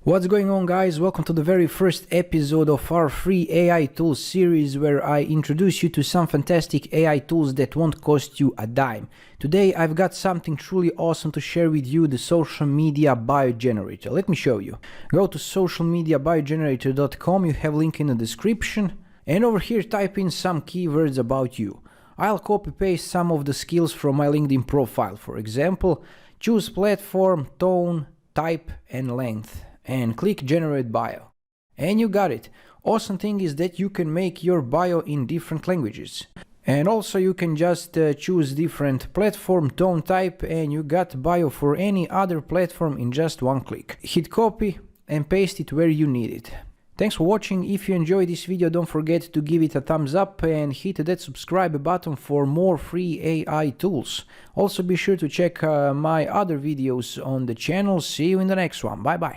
What's going on, guys? Welcome to the very first episode of our free AI tools series where I introduce you to some fantastic AI tools that won't cost you a dime. Today I've got something truly awesome to share with you, the social media bio generator. Let me show you. Go to socialmediabiogenerator.com, you have a link in the description, and over here type in some keywords about you. I'll copy paste some of the skills from my LinkedIn profile. For example, choose platform, tone, type and length, and click generate bio. And you got it. Awesome thing is that you can make your bio in different languages. And also you can just choose different platform, tone type, and you got bio for any other platform in just one click. Hit copy and paste it where you need it. Thanks for watching. If you enjoyed this video, don't forget to give it a thumbs up and hit that subscribe button for more free AI tools. Also be sure to check my other videos on the channel. See you in the next one. Bye bye.